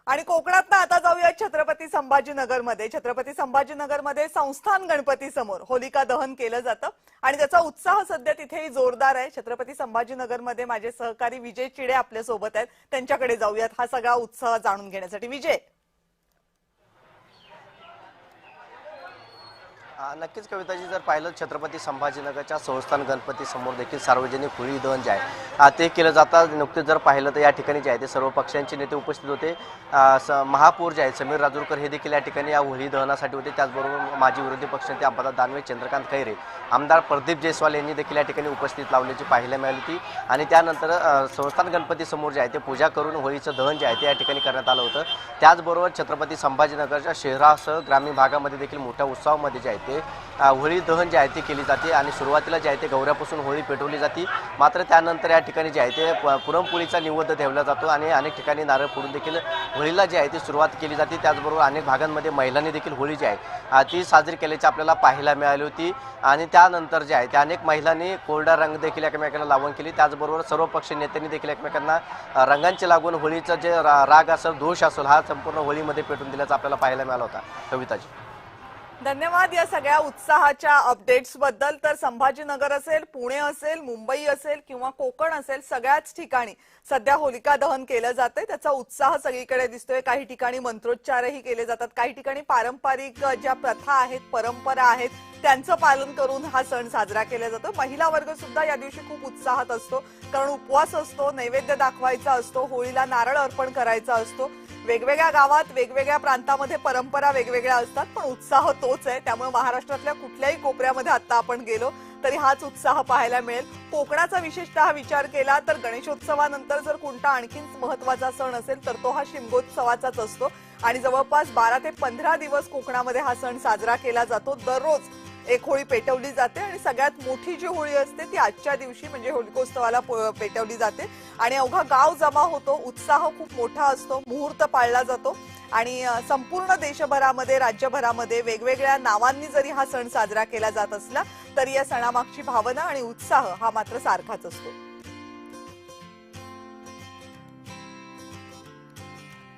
आणि कोकणात आता जाऊया छत्रपती संभाजीनगरमध्ये। छत्रपती संभाजीनगरमध्ये संस्थान गणपती समोर होलिका दहन केलं जातं आणि त्याचा उत्साह सध्या तिथेही जोरदार आहे। छत्रपती संभाजीनगरमध्ये माझे सहकारी विजय चिडे आपल्या सोबत आहेत, त्यांच्याकडे जाऊयात हा सगळा उत्साह जाणून घेण्यासाठी। विजय, नक्कीच कविताजी, जर पाहिलं छत्रपती संभाजीनगरच्या संस्थान गणपती समोर देखील सार्वजनिक होळी दहन जे आहे ते केलं जातं। नुकतेच जर पाहिलं तर या ठिकाणी जे आहे ते सर्व पक्षांचे नेते उपस्थित होते। महापौर जे आहेत समीर राजूरकर हे देखील या ठिकाणी या होळी दहनासाठी होते। त्याचबरोबर माजी विरोधी पक्षनेते अंबादास दानवे, चंद्रकांत खैरे, आमदार प्रदीप जयस्वाल यांनी देखील या ठिकाणी उपस्थित लावल्याची पाहायला मिळाली होती। आणि त्यानंतर संस्थान गणपती समोर जे आहे ते पूजा करून होळीचं दहन जे आहे ते या ठिकाणी करण्यात आलं होतं। त्याचबरोबर छत्रपती संभाजीनगरच्या शहरासह ग्रामीण भागामध्ये देखील मोठ्या उत्साहामध्ये जे आहे ते होळी दहन जे आहे ते केली जाते आणि सुरुवातीला जे आहे ते गौऱ्यापासून होळी पेटवली जाते। मात्र त्यानंतर या ठिकाणी जे आहे ते पुरणपोळीचा निवेद ठेवला जातो आणि अनेक ठिकाणी नारळ फोडून देखील होळीला जे आहे ती सुरुवात केली जाते। त्याचबरोबर अनेक भागांमध्ये महिलांनी देखील होळी जी आहे ती साजरी केल्याची आपल्याला पाहायला मिळाली होती। आणि त्यानंतर जे आहे ते अनेक महिलांनी कोरडा रंग देखील एकमेकांना लावण केली। त्याचबरोबर सर्व पक्ष नेत्यांनी देखील एकमेकांना रंगांची लागून होळीचा जे राग असेल, दोष असेल, हा संपूर्ण होळीमध्ये पेटून दिल्याचा आपल्याला पाहायला मिळाला होता। कविताजी, धन्यवाद या सगळ्या उत्साहाच्या अपडेट्स बद्दल। तर संभाजीनगर असेल, पुणे असेल, मुंबई असेल किंवा कोकण असेल, सगळ्याच ठिकाणी सध्या होलिका दहन केलं जातंय। त्याचा उत्साह सगळीकडे दिसतोय। काही ठिकाणी मंत्रोच्चारही केले जातात, काही ठिकाणी पारंपरिक ज्या प्रथा आहेत, परंपरा आहेत, त्यांचं पालन करून हा सण साजरा केला जातो। महिला वर्ग सुद्धा या दिवशी खूप उत्साहात असतो, कारण उपवास असतो, नैवेद्य दाखवायचा असतो, होळीला नारळ अर्पण करायचा असतो। वेगवेगळ्या गावात, वेगवेगळ्या प्रांतामध्ये परंपरा वेगवेगळ्या असतात, पण उत्साह तोच आहे। त्यामुळे महाराष्ट्रातल्या कुठल्याही कोपऱ्यामध्ये आता आपण गेलो तरी हाच उत्साह पाहायला मिळेल। कोकणाचा विशेषतः विचार केला तर गणेशोत्सवानंतर जर कोणता आणखीन महत्त्वाचा सण असेल तर तो हा शिमगोत्सवाचाच असतो आणि जवळपास 12 ते 15 दिवस कोकणामध्ये हा सण साजरा केला जातो। दररोज एक होळी पेटवली जाते आणि सगळ्यात मोठी जी होळी असते ती आजच्या दिवशी म्हणजे होलिकोत्सवाला पेटवली जाते आणि अवघा गाव जमा होतो। उत्साह खूप मोठा असतो, मुहूर्त पाळला जातो आणि संपूर्ण देशभरामध्ये, राज्यभरामध्ये वेगवेगळ्या नावांनी जरी हा सण साजरा केला जात असला तरी या सणामागची भावना आणि उत्साह हा मात्र सारखाच असतो।